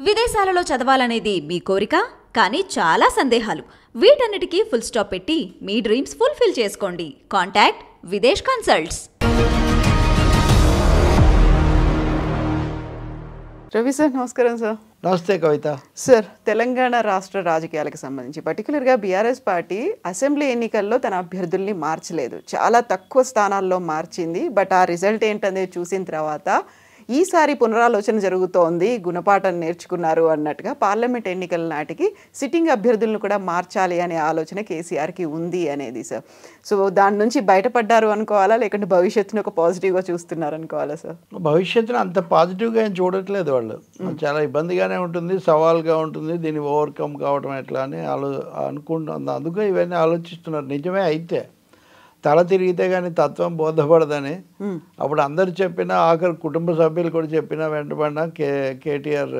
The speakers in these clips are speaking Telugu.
విదేశాలలో చదవాలనేది మీ కోరిక, కానీ చాలా సందేహాలు. వీటన్నిటికీ ఫుల్ స్టాప్ పెట్టి మీ డ్రీమ్స్ ఫుల్ఫిల్ చేసుకోండి. Contact Videsh consults. Ravi sir, నమస్కారం సార్. నమస్తే కవిత. సార్, తెలంగాణ రాష్ట్ర రాజకీయాలకు సంబంధించి పర్టికులర్గా బీఆర్ఎస్ పార్టీ అసెంబ్లీ ఎన్నికల్లో తన అభ్యర్థుల్ని మార్చలేదు, చాలా తక్కువ స్థానాల్లో మార్చింది. బట్ ఆ రిజల్ట్ ఏంటనేది చూసిన తర్వాత ఈసారి పునరాలోచన జరుగుతోంది, గుణపాఠం నేర్చుకున్నారు అన్నట్టుగా పార్లమెంట్ ఎన్నికల నాటికి సిట్టింగ్ అభ్యర్థులను కూడా మార్చాలి అనే ఆలోచన కేసీఆర్కి ఉంది అనేది సార్. సో దాని నుంచి బయటపడ్డారు అనుకోవాలా, లేకుంటే భవిష్యత్తును ఒక పాజిటివ్గా చూస్తున్నారు అనుకోవాలా సార్? భవిష్యత్తును అంత పాజిటివ్గా ఏం చూడట్లేదు వాళ్ళు. చాలా ఇబ్బందిగానే ఉంటుంది, సవాల్గా ఉంటుంది. దీన్ని ఓవర్కమ్ కావడం ఎట్లా అని అనుకుంటుంది. అందుకే ఇవన్నీ ఆలోచిస్తున్నారు. నిజమే. అయితే తల తిరిగితే కానీ తత్వం బోధపడదని అప్పుడు అందరు చెప్పినా, ఆఖరి కుటుంబ సభ్యులు కూడా చెప్పినా వెంటబడినా, కేటీఆర్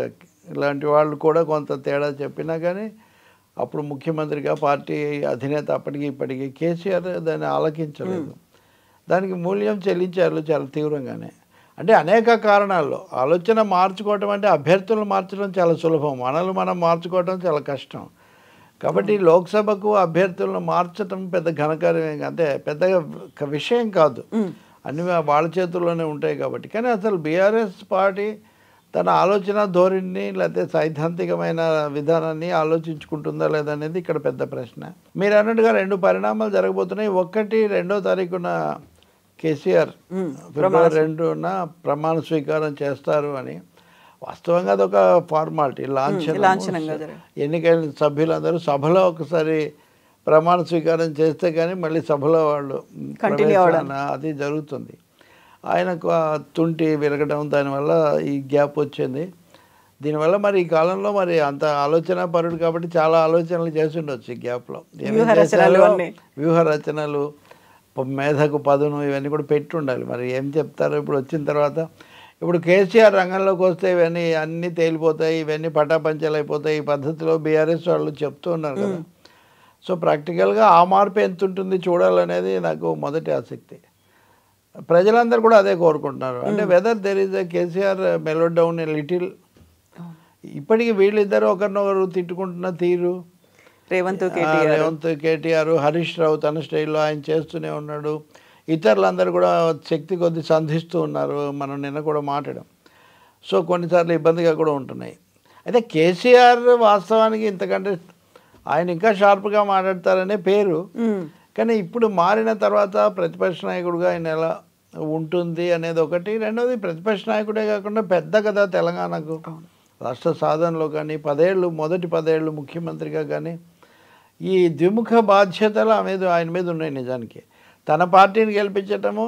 ఇలాంటి వాళ్ళు కూడా కొంత తేడా చెప్పినా కానీ అప్పుడు ముఖ్యమంత్రిగా పార్టీ అధినేత అప్పటికి ఇప్పటికీ కేసీఆర్ దాన్ని ఆలకించలేదు. దానికి మూల్యం చెల్లించారు చాలా తీవ్రంగానే. అంటే అనేక కారణాల్లో ఆలోచన మార్చుకోవటం అంటే అభ్యర్థులను మార్చడం చాలా సులభం, మనం మార్చుకోవటం చాలా కష్టం. కాబట్టి లోక్సభకు అభ్యర్థులను మార్చడం పెద్ద ఘనకార్యం, అంటే పెద్దగా విషయం కాదు, అన్ని వాళ్ళ చేతుల్లోనే ఉంటాయి కాబట్టి. కానీ అసలు బీఆర్ఎస్ పార్టీ తన ఆలోచన ధోరణిని లేకపోతే సైద్ధాంతికమైన విధానాన్ని ఆలోచించుకుంటుందా లేదనేది ఇక్కడ పెద్ద ప్రశ్న. మీరు అన్నట్టుగా రెండు పరిణామాలు జరగబోతున్నాయి. ఒకటి, 2వ తారీఖున కేసీఆర్ ఫిబ్రవరి 2న ప్రమాణ స్వీకారం చేస్తారు అని. వాస్తవంగా అదొక ఫార్మాలిటీ, లాంఛనంగా ఎన్నికైన సభ్యులందరూ సభలో ఒకసారి ప్రమాణ స్వీకారం చేస్తే కానీ మళ్ళీ సభలో వాళ్ళు అది జరుగుతుంది. ఆయనకు తుంటి విరగడం, దానివల్ల ఈ గ్యాప్ వచ్చింది. దీనివల్ల మరి ఈ కాలంలో మరి అంత ఆలోచన పరుడు కాబట్టి చాలా ఆలోచనలు చేసి ఉండొచ్చు ఈ గ్యాప్లో. వ్యూహ రచనలు, మేధకు పదును, ఇవన్నీ కూడా పెట్టి ఉండాలి. మరి ఏం చెప్తారో ఇప్పుడు వచ్చిన తర్వాత. ఇప్పుడు కేసీఆర్ రంగంలోకి వస్తే ఇవన్నీ అన్నీ తేలిపోతాయి, ఇవన్నీ పటాపంచలు అయిపోతాయి, ఈ పద్ధతిలో బీఆర్ఎస్ వాళ్ళు చెప్తూ ఉన్నారు కదా. సో ప్రాక్టికల్గా ఆ మార్పు ఎంత ఉంటుంది చూడాలనేది నాకు మొదటి ఆసక్తి. ప్రజలందరూ కూడా అదే కోరుకుంటున్నారు. అంటే whether there is a KCR mellow down a little. ఇప్పటికీ వీళ్ళిద్దరూ ఒకరినొకరు తిట్టుకుంటున్న తీరు, రేవంత్ కేటీఆర్, హరీష్ రావు తన స్టైల్లో ఆయన చేస్తూనే ఉన్నాడు. ఇతరులందరూ కూడా శక్తి కొద్ది సంధిస్తూ ఉన్నారు. మనం నిన్న కూడా మాట్లాడాం. సో కొన్నిసార్లు ఇబ్బందిగా కూడా ఉంటున్నాయి. అయితే కేసీఆర్ వాస్తవానికి ఇంతకంటే ఆయన ఇంకా షార్ప్గా మాట్లాడతారనే పేరు. కానీ ఇప్పుడు మారిన తర్వాత ప్రతిపక్ష నాయకుడిగా ఆయన ఎలా ఉంటుంది అనేది ఒకటి. రెండవది, ప్రతిపక్ష నాయకుడే కాకుండా పెద్ద కదా తెలంగాణకు రాష్ట్ర సాధనలో కానీ మొదటి 10 ఏళ్ళు ముఖ్యమంత్రిగా కానీ ఈ ద్విముఖ బాధ్యతలు ఆయన మీద ఉన్నాయి. నిజానికి తన పార్టీని గెలిపించటము,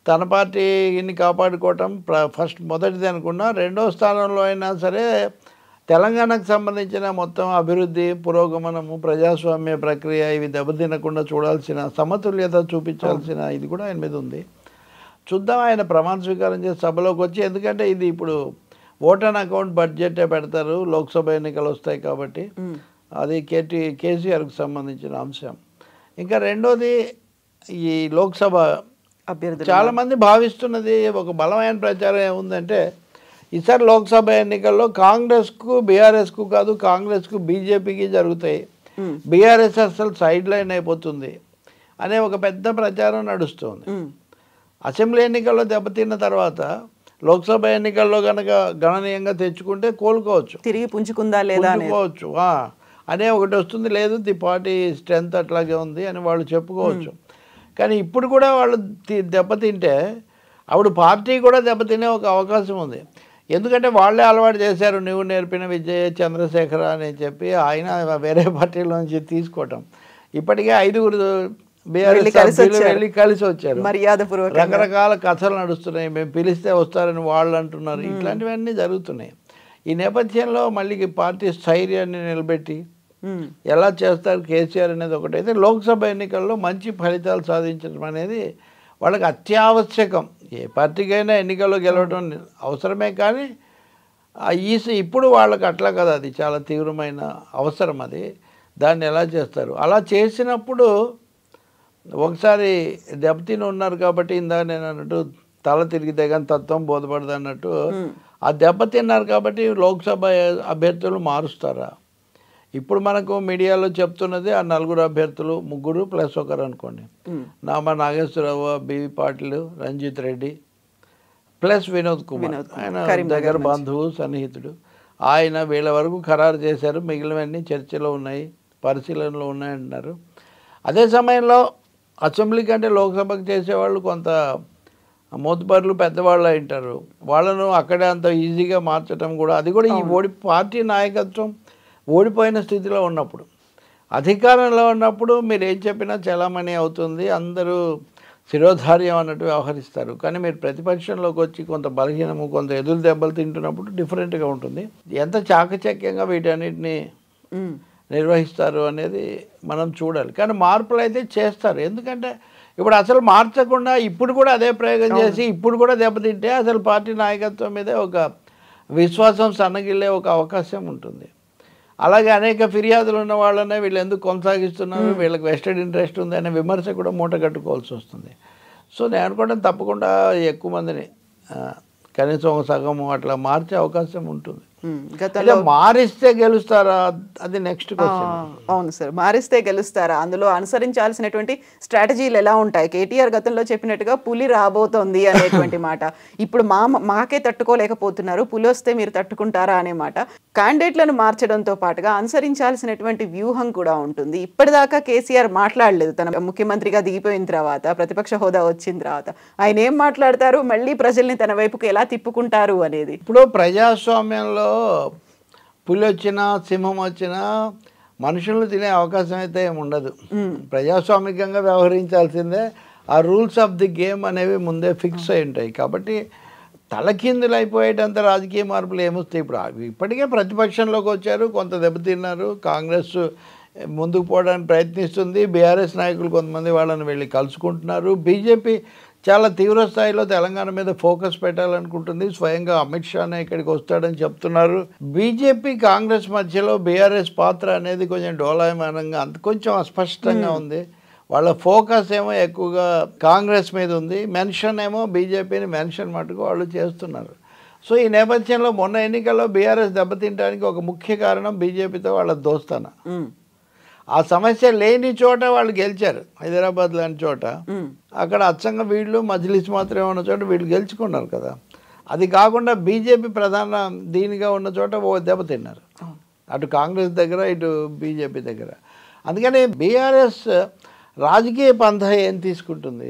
తన పార్టీని కాపాడుకోవటం మొదటిది అనుకున్నా. 2వ స్థానంలో అయినా సరే తెలంగాణకు సంబంధించిన మొత్తం అభివృద్ధి, పురోగమనము, ప్రజాస్వామ్య ప్రక్రియ ఇవి దెబ్బతినకుండా చూడాల్సిన, సమతుల్యత చూపించాల్సిన ఇది కూడా ఆయన మీద ఉంది. చూద్దాం ఆయన ప్రమాణ స్వీకారం చేసి సభలోకి వచ్చి. ఎందుకంటే ఇది ఇప్పుడు ఓట్ అండ్ అకౌంట్ బడ్జెటే పెడతారు, లోక్సభ ఎన్నికలు వస్తాయి కాబట్టి అది కేసీఆర్కి సంబంధించిన అంశం. ఇంకా రెండోది, ఈ లోక్సభ అభ్యర్థి చాలామంది భావిస్తున్నది ఒక బలమైన ప్రచారం ఏముందంటే ఈసారి లోక్సభ ఎన్నికల్లో కాంగ్రెస్కు బీఆర్ఎస్కు కాదు, కాంగ్రెస్కు బీజేపీకి జరుగుతాయి, బీఆర్ఎస్ అసలు సైడ్ లైన్ అయిపోతుంది అనే ఒక పెద్ద ప్రచారం నడుస్తుంది. అసెంబ్లీ ఎన్నికల్లో దెబ్బతిన్న తర్వాత లోక్సభ ఎన్నికల్లో కనుక గణనీయంగా తెచ్చుకుంటే కోలుకోవచ్చు, తిరిగి పుంజుకుందా లేదా అనే ఒకటి వస్తుంది. లేదు, ది పార్టీ స్ట్రెంత్ అట్లాగే ఉంది అని వాళ్ళు చెప్పుకోవచ్చు. కానీ ఇప్పుడు కూడా వాళ్ళు దెబ్బతింటే అప్పుడు పార్టీ కూడా దెబ్బతినే ఒక అవకాశం ఉంది. ఎందుకంటే వాళ్ళే అలవాటు చేశారు, నువ్వు నేర్పిన విజయ చంద్రశేఖర అని చెప్పి ఆయన వేరే పార్టీల నుంచి తీసుకోవటం. ఇప్పటికే 5గురు వెళ్ళి కలిసి వచ్చారు, మర్యాదపూర్వక రకరకాల కథలు నడుస్తున్నాయి. మేము పిలిస్తే వస్తారని వాళ్ళు అంటున్నారు. ఇట్లాంటివన్నీ జరుగుతున్నాయి. ఈ నేపథ్యంలో మళ్ళీ పార్టీ స్థైర్యాన్ని నిలబెట్టి ఎలా చేస్తారు కేసీఆర్ అనేది ఒకటైతే, లోక్సభ ఎన్నికల్లో మంచి ఫలితాలు సాధించడం అనేది వాళ్ళకి అత్యావశ్యకం. ఏ పార్టీకైనా ఎన్నికల్లో గెలవడం అవసరమే, కానీ ఇప్పుడు వాళ్ళకి అట్లా కదా, అది చాలా తీవ్రమైన అవసరం. అది దాన్ని ఎలా చేస్తారు? అలా చేసినప్పుడు ఒకసారి దెబ్బతిని ఉన్నారు కాబట్టి ఇందాక నేను అన్నట్టు తల తిరిగితే కానీ తత్వం బోధపడదు అన్నట్టు ఆ దెబ్బతిన్నారు కాబట్టి లోక్సభ అభ్యర్థులు మారుస్తారా? ఇప్పుడు మనకు మీడియాలో చెప్తున్నది ఆ 4 అభ్యర్థులు, 3 ప్లస్ 1 అనుకోండి. నామా నాగేశ్వరరావు, బివి పాటిల్, రంజిత్ రెడ్డి ప్లస్ వినోద్ కుమార్, ఆయన దగ్గర బంధువు సన్నిహితుడు. ఆయన వీళ్ళ వరకు ఖరారు చేశారు. మిగిలినవన్నీ చర్చలో ఉన్నాయి, పరిశీలనలో ఉన్నాయంటున్నారు. అదే సమయంలో అసెంబ్లీ కంటే లోక్సభకు చేసేవాళ్ళు కొంత మోతుబర్లు పెద్దవాళ్ళు ఉంటారు. వాళ్ళను అక్కడే అంత ఈజీగా మార్చడం కూడా, అది కూడా ఈ పార్టీ నాయకత్వం ఓడిపోయిన స్థితిలో ఉన్నప్పుడు, అధికారంలో ఉన్నప్పుడు మీరు ఏం చెప్పినా చలామణి అవుతుంది, అందరూ శిరోధార్యం అన్నట్టు వ్యవహరిస్తారు. కానీ మీరు ప్రతిపక్షంలోకి వచ్చి కొంత బలహీనము, కొంత ఎదురు దెబ్బలు తింటున్నప్పుడు డిఫరెంట్గా ఉంటుంది. ఎంత చాకచక్యంగా వీటన్నిటిని నిర్వహిస్తారు అనేది మనం చూడాలి. కానీ మార్పులు అయితే చేస్తారు. ఎందుకంటే ఇప్పుడు అసలు మార్చకుండా ఇప్పుడు కూడా అదే ప్రయోగం చేసి ఇప్పుడు కూడా దెబ్బతింటే అసలు పార్టీ నాయకత్వం మీదే ఒక విశ్వాసం సన్నగిల్లే ఒక అవకాశం ఉంటుంది. అలాగే అనేక ఫిర్యాదులు ఉన్న వాళ్ళనే వీళ్ళు ఎందుకు కొనసాగిస్తున్నారు, వీళ్ళకి వెస్టెడ్ ఇంట్రెస్ట్ ఉంది అనే విమర్శ కూడా మూట కట్టుకోవాల్సి వస్తుంది. సో నేను అనుకోవడం తప్పకుండా ఎక్కువ మందిని కనీసం ఒక సగము అట్లా మార్చే అవకాశం ఉంటుంది. గతంలో మారిస్తే గెలుస్తారా అది నెక్స్ట్ క్వశ్చన్. అవును సార్, మారిస్తే గెలుస్తారా? అందులో అనుసరించాల్సినటువంటి స్ట్రాటజీలు ఎలా ఉంటాయి? కేటీఆర్ గతంలో చెప్పినట్టుగా పులి రాబోతోంది అనేటువంటి మాట, ఇప్పుడు మాకే తట్టుకోలేకపోతున్నారు, పులి వస్తే మీరు తట్టుకుంటారా అనే మాట. క్యాండిడేట్లను మార్చడంతో పాటుగా అనుసరించాల్సినటువంటి వ్యూహం కూడా ఉంటుంది. ఇప్పటిదాకా కేసీఆర్ మాట్లాడలేదు. తన ముఖ్యమంత్రిగా దిగిపోయిన తర్వాత, ప్రతిపక్ష హోదా వచ్చిన తర్వాత ఆయన ఏం మాట్లాడతారు, మళ్ళీ ప్రజల్ని తన వైపుకు ఎలా తిప్పుకుంటారు అనేది. ఇప్పుడు ప్రజాస్వామ్యంలో పులి వచ్చినా సింహం వచ్చినా మనుషులను తినే అవకాశం అయితే ఏమి ఉండదు. ప్రజాస్వామికంగా వ్యవహరించాల్సిందే. ఆ రూల్స్ ఆఫ్ ది గేమ్ అనేవి ముందే ఫిక్స్ అయి ఉంటాయి. కాబట్టి తలకిందులు అయిపోయేటంత రాజకీయ మార్పులు ఏమొస్తాయి? ఇప్పుడు ఇప్పటికే ప్రతిపక్షంలోకి వచ్చారు, కొంత దెబ్బతిన్నారు. కాంగ్రెస్ ముందుకు పోవడానికి ప్రయత్నిస్తుంది. బీఆర్ఎస్ నాయకులు కొంతమంది వాళ్ళని వెళ్ళి కలుసుకుంటున్నారు. బీజేపీ చాలా తీవ్ర స్థాయిలో తెలంగాణ మీద ఫోకస్ పెట్టాలనుకుంటుంది. స్వయంగా అమిత్ షానే ఇక్కడికి వస్తాడని చెప్తున్నారు. బీజేపీ కాంగ్రెస్ మధ్యలో బీఆర్ఎస్ పాత్ర అనేది కొంచెం డోలాయమానంగా, కొంచెం అస్పష్టంగా ఉంది. వాళ్ళ ఫోకస్ ఏమో ఎక్కువగా కాంగ్రెస్ మీద ఉంది, మెన్షన్ ఏమో బీజేపీని మెన్షన్ మటుకు వాళ్ళు చేస్తున్నారు. సో ఈ నేపథ్యంలో మొన్న ఎన్నికల్లో బీఆర్ఎస్ దెబ్బతింటానికి ఒక ముఖ్య కారణం బీజేపీతో వాళ్ళ దోస్తాన. ఆ సమస్య లేని చోట వాళ్ళు గెలిచారు. హైదరాబాద్ లాంటి చోట అక్కడ అచ్చంగా వీళ్ళు మజ్లిస్ మాత్రమే ఉన్న చోట వీళ్ళు గెలుచుకున్నారు కదా. అది కాకుండా బీజేపీ ప్రధాన దీనిగా ఉన్న చోట దెబ్బతిన్నారు, అటు కాంగ్రెస్ దగ్గర ఇటు బీజేపీ దగ్గర. అందుకని బీఆర్ఎస్ రాజకీయ పంథ ఏం తీసుకుంటుంది?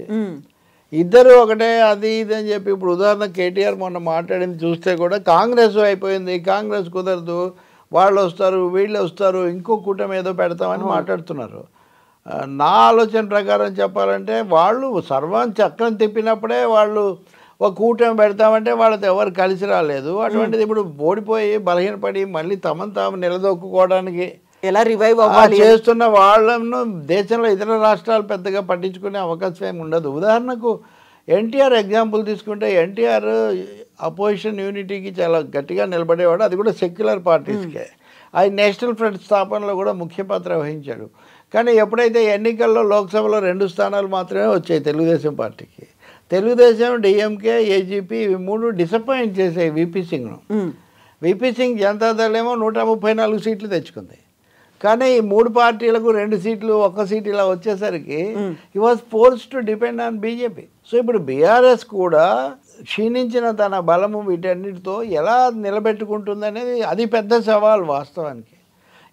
ఇద్దరు ఒకటే అది ఇది అని చెప్పి, ఇప్పుడు ఉదాహరణ కేటీఆర్ మొన్న మాట్లాడింది చూస్తే కూడా కాంగ్రెస్ అయిపోయింది, కాంగ్రెస్ కుదరదు, వాళ్ళు వస్తారు వీళ్ళు వస్తారు, ఇంకో కూటమి ఏదో పెడతామని మాట్లాడుతున్నారు. నా ఆలోచన ప్రకారం చెప్పాలంటే వాళ్ళు సర్వం చక్రం తిప్పినప్పుడే వాళ్ళు ఒక కూటమి పెడతామంటే వాళ్ళతో ఎవరు కలిసి రాలేదు. అటువంటిది ఇప్పుడు ఓడిపోయి బలహీనపడి మళ్ళీ తమను తాము నిలదొక్కుకోవడానికి ఎలా రివైవ్ అవ్వాలి చేస్తున్న వాళ్ళను దేశంలో ఇతర రాష్ట్రాలు పెద్దగా పట్టించుకునే అవకాశం ఏమి ఉండదు. ఉదాహరణకు ఎన్టీఆర్ ఎగ్జాంపుల్ తీసుకుంటే ఎన్టీఆర్ అపోజిషన్ యూనిటీకి చాలా గట్టిగా నిలబడేవాడు, అది కూడా సెక్యులర్ పార్టీస్కే. ఆయన నేషనల్ ఫ్రంట్ స్థాపనలో కూడా ముఖ్య పాత్ర వహించాడు. కానీ ఎప్పుడైతే ఎన్నికల్లో లోక్సభలో 2 స్థానాలు మాత్రమే వచ్చాయి తెలుగుదేశం పార్టీకి, తెలుగుదేశం, డిఎంకే, ఏజీపీ ఇవి 3 డిసప్పాయింట్ చేసాయి వీపీ సింగ్ను. వీపీ సింగ్ జనతాదళ్ ఏమో 134 సీట్లు తెచ్చుకుంది. కానీ ఈ 3 పార్టీలకు 2 సీట్లు 1 సీట్ ఇలా వచ్చేసరికి he was force to depend on BJP. So ఇప్పుడు బీఆర్ఎస్ కూడా క్షీణించిన తన బలము వీటన్నిటితో ఎలా నిలబెట్టుకుంటుంది అనేది అది పెద్ద సవాల్ వాస్తవానికి.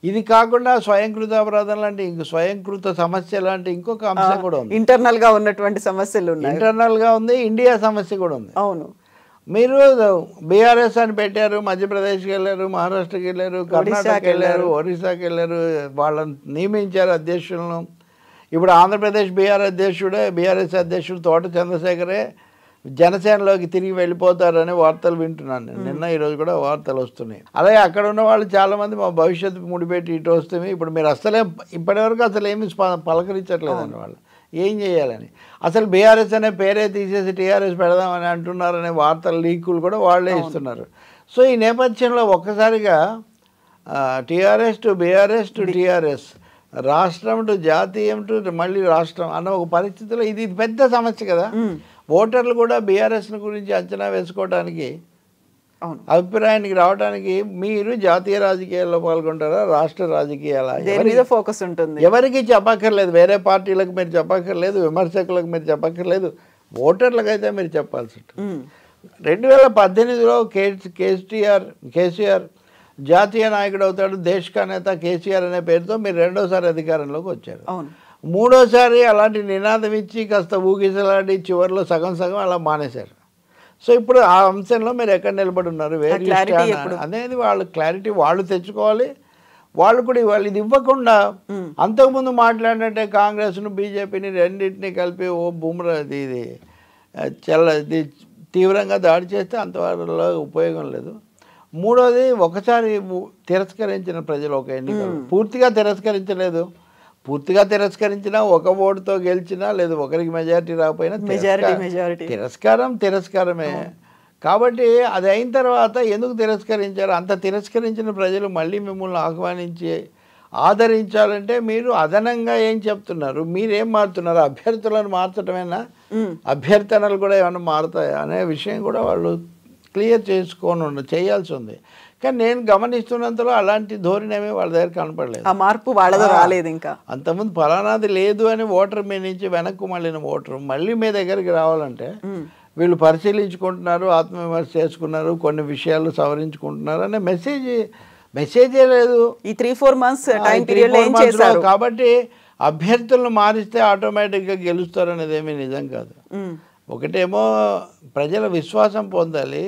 ఇది కాకుండా స్వయంకృత అపరాధం లాంటి స్వయంకృత సమస్య లాంటి ఇంకొక అంశం కూడా ఉంది. ఇంటర్నల్గా ఉన్నటువంటి సమస్యలు ఉన్నాయి. ఇంటర్నల్గా ఉంది, ఇండియా సమస్య కూడా ఉంది. అవును, మీరు బీఆర్ఎస్ అని పెట్టారు, మధ్యప్రదేశ్కి వెళ్ళారు, మహారాష్ట్రకి వెళ్ళారు, కర్ణాటకకి వెళ్ళారు, ఒరిస్సాకి వెళ్ళారు, వాళ్ళని నియమించారు అధ్యక్షులను. ఇప్పుడు ఆంధ్రప్రదేశ్ బీఆర్ఎస్ అధ్యక్షుడు తోట చంద్రశేఖరే జనసేనలోకి తిరిగి వెళ్ళిపోతారనే వార్తలు వింటున్నాను నేను. నిన్న ఈరోజు కూడా వార్తలు వస్తున్నాయి. అలాగే అక్కడ ఉన్న వాళ్ళు చాలామంది మా భవిష్యత్తు ముడిపెట్టి ఇటు వస్తుంది. ఇప్పుడు మీరు అసలే ఇప్పటివరకు అసలు ఏమి పలకరించట్లేదండి వాళ్ళు ఏం చేయాలని. అసలు బీఆర్ఎస్ అనే పేరే తీసేసి టీఆర్ఎస్ పెడదామని అంటున్నారనే వార్తలు లీకులు కూడా వాళ్ళే ఇస్తున్నారు. సో ఈ నేపథ్యంలో ఒక్కసారిగా TRS to BRS to TRS, రాష్ట్రం టు జాతీయం టు మళ్ళీ రాష్ట్రం అన్న ఒక పరిస్థితిలో ఇది పెద్ద సమస్య కదా. ఓటర్లు కూడా బీఆర్ఎస్ గురించి అంచనా వేసుకోవడానికి, అవును, అభిప్రాయానికి రావడానికి మీరు జాతీయ రాజకీయాల్లో పాల్గొంటారా, రాష్ట్ర రాజకీయాల దేని మీద ఫోకస్ ఉంటుంది? ఎవరికి చెప్పక్కర్లేదు, వేరే పార్టీలకు మీరు చెప్పక్కర్లేదు, విమర్శకులకు మీరు చెప్పక్కర్లేదు, ఓటర్లకు అయితే మీరు చెప్పాల్సి ఉంటుంది. 2018లో కేసీఆర్ జాతీయ నాయకుడు అవుతాడు, దేశ నేత కేసీఆర్ అనే పేరుతో మీరు రెండోసారి అధికారంలోకి వచ్చారు. అవును, మూడోసారి అలాంటి నినాదం ఇచ్చి కాస్త ఊగిసలాడి చివరిలో సగం అలా మానేశారు. సో ఇప్పుడు ఆ అంశంలో మీరు ఎక్కడ నిలబడి ఉన్నారు, అనేది వాళ్ళు క్లారిటీ వాళ్ళు తెచ్చుకోవాలి, వాళ్ళు కూడా ఇవ్వాలి. ఇది ఇవ్వకుండా అంతకుముందు మాట్లాడినట్టే కాంగ్రెస్ను బీజేపీని రెండింటినీ కలిపి ఓ బుమ్రా ఇది తీవ్రంగా దాడి చేస్తే అంతవరలో ఉపయోగం లేదు. మూడోది, ఒకసారి తిరస్కరించిన ప్రజలు ఒక ఎన్నికలు పూర్తిగా తిరస్కరించలేదు. పూర్తిగా తిరస్కరించినా, ఒక ఓటుతో గెలిచినా, లేదు ఒకరికి మెజారిటీ రాకపోయినా తిరస్కారమే. కాబట్టి అది అయిన తర్వాత ఎందుకు తిరస్కరించారు? అంత తిరస్కరించిన ప్రజలు మళ్ళీ మిమ్మల్ని ఆహ్వానించి ఆదరించాలంటే మీరు అదనంగా ఏం చెప్తున్నారు, మీరేం మారుతున్నారు? అభ్యర్థులను మార్చడమేనా? అభ్యర్థనలు కూడా ఏమైనా మారుతాయా అనే విషయం కూడా వాళ్ళు క్లియర్ చేయాల్సి ఉంది. కానీ నేను గమనిస్తున్నంతలో అలాంటి ధోరణి ఏమీ వాళ్ళ దగ్గర కనపడలేదు. ఆ మార్పు వాళ్ళతో రాలేదు. ఇంకా అంతకుముందు ఫలానాది లేదు అని ఓటర్ మీ నుంచి వెనక్కు మళ్ళిన ఓటరు మళ్ళీ మీ దగ్గరికి రావాలంటే వీళ్ళు పరిశీలించుకుంటున్నారు, ఆత్మవిమర్శ చేసుకున్నారు, కొన్ని విషయాలు సవరించుకుంటున్నారు అనే మెసేజే లేదు. ఈ 3-4 months టైం పీరియడ్లో ఏం చేశారు? కాబట్టి అభ్యర్థులను మారిస్తే ఆటోమేటిక్గా గెలుస్తారు అనేది ఏమీ నిజం కాదు. ఒకటేమో ప్రజల విశ్వాసం పొందాలి,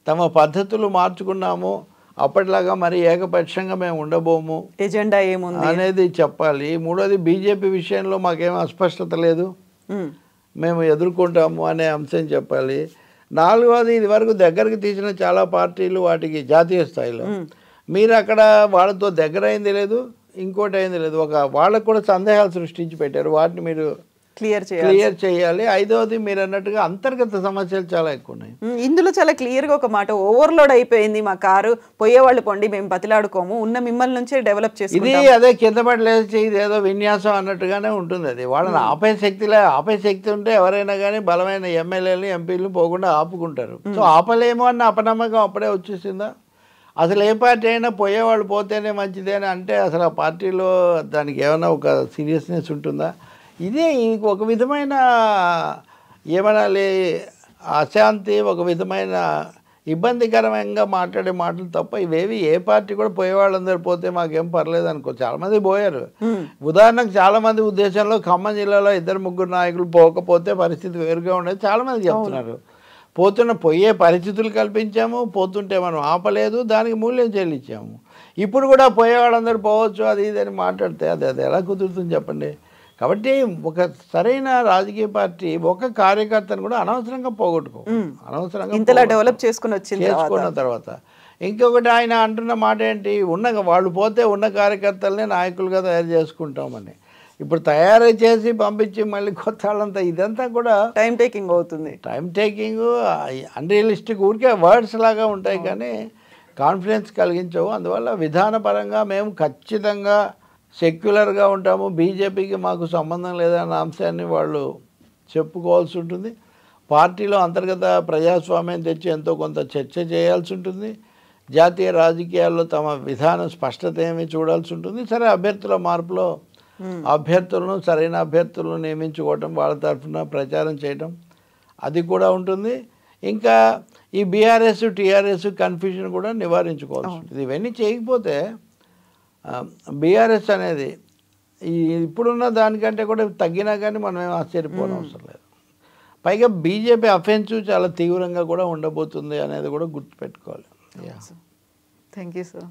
తమ పద్ధతులు మార్చుకున్నాము, అప్పటిలాగా మరి ఏకపక్షంగా మేము ఉండబోము, ఎజెండా ఏముంది అనేది చెప్పాలి. మూడోది, బీజేపీ విషయంలో మాకేం అస్పష్టత లేదు, మేము ఎదుర్కొంటాము అనే అంశం చెప్పాలి. నాలుగోది, ఇది వరకు దగ్గరికి తీసిన చాలా పార్టీలు వాటికి జాతీయ స్థాయిలో మీరు అక్కడ వాళ్ళతో దగ్గర అయింది లేదు, ఇంకోటి అయింది లేదు, వాళ్ళకు కూడా సందేహాలు సృష్టించి పెట్టారు, వాటిని మీరు క్లియర్ చేయాలి. ఐదవది, మీరు అన్నట్టుగా అంతర్గత సమస్యలు చాలా ఎక్కువ ఉన్నాయి. ఇందులో చాలా క్లియర్గా ఒక మాట, ఓవర్లోడ్ అయిపోయింది మా కారు, పోయేవాళ్ళు పొండి, మేము బతిలాడుకోము, ఉన్న మిమ్మల్ని నుంచే డెవలప్ చేసి ఇది అదే కింద పడి లేచి ఇదేదో విన్యాసం అన్నట్టుగానే ఉంటుంది. అది వాళ్ళని ఆపే శక్తి ఉంటే ఎవరైనా కానీ బలమైన ఎమ్మెల్యేలు ఎంపీలు పోకుండా ఆపుకుంటారు. సో ఆపలేమో అన్న అపనమ్మకం అప్పుడే వచ్చేసిందా? అసలు ఏ పార్టీ అయినా పోయేవాళ్ళు పోతేనే మంచిదే అని అంటే అసలు ఆ పార్టీలో దానికి ఏమైనా ఒక సీరియస్నెస్ ఉంటుందా? ఇదే ఒక విధమైన ఏమనాలి, అశాంతి, ఒక విధమైన ఇబ్బందికరంగా మాట్లాడే మాటలు తప్ప ఇవేవి ఏ పార్టీ కూడా పోయేవాళ్ళందరూ పోతే మాకేం పర్లేదు అనుకో. చాలామంది పోయారు. ఉదాహరణకు చాలామంది ఉద్దేశంలో ఖమ్మం జిల్లాలో 2-3 నాయకులు పోకపోతే పరిస్థితి వేరుగా ఉండేది చాలామంది చెప్తున్నారు. పోయే పరిస్థితులు కల్పించాము, పోతుంటే మనం ఆపలేదు, దానికి మూల్యం చెల్లించాము. ఇప్పుడు కూడా పోయేవాళ్ళందరూ పోవచ్చు అది ఇదని మాట్లాడితే అది ఎలా కుదురుతుంది చెప్పండి? కాబట్టి ఒక సరైన రాజకీయ పార్టీ ఒక కార్యకర్తను కూడా అనవసరంగా పోగొట్టుకో, అనవసరంగా ఇంతలా డెవలప్ చేసుకున్న తర్వాత ఇంకొకటి ఆయన అంటున్న మాట ఏంటి, వాళ్ళు పోతే ఉన్న కార్యకర్తలనే నాయకులుగా తయారు చేసుకుంటామని. ఇప్పుడు తయారు చేసి పంపించి మళ్ళీ కొత్త వాళ్ళంతా ఇదంతా కూడా టైం టేకింగ్ అవుతుంది. టైం టేకింగ్, అన్రియలిస్టిక్, ఊరికే వర్డ్స్ లాగా ఉంటాయి కానీ కాన్ఫిడెన్స్ కలిగించవు. అందువల్ల విధానపరంగా మేము ఖచ్చితంగా సెక్యులర్గా ఉంటాము, బీజేపీకి మాకు సంబంధం లేదన్న అంశాన్ని వాళ్ళు చెప్పుకోవాల్సి ఉంటుంది. పార్టీలో అంతర్గత ప్రజాస్వామ్యం తెచ్చి ఎంతో కొంత చర్చ చేయాల్సి ఉంటుంది. జాతీయ రాజకీయాల్లో తమ విధానం స్పష్టత ఏమి చూడాల్సి ఉంటుంది. సరే, అభ్యర్థుల మార్పులో అభ్యర్థులను సరైన అభ్యర్థులను నియమించుకోవటం, వాళ్ళ తరఫున ప్రచారం చేయటం అది కూడా ఉంటుంది. ఇంకా ఈ బీఆర్ఎస్ టీఆర్ఎస్ కన్ఫ్యూజన్ కూడా నివారించుకోవాల్సి ఉంటుంది. ఇవన్నీ చేయకపోతే బీఆర్ఎస్ అనేది ఇప్పుడున్న దానికంటే కూడా తగ్గినా కానీ మనం ఏం ఆశ్చర్యపోవడం అవసరం లేదు. పైగా బీజేపీ అఫెన్సివ్ చాలా తీవ్రంగా కూడా ఉండబోతుంది అనేది కూడా గుర్తుపెట్టుకోవాలి. Thank you sir.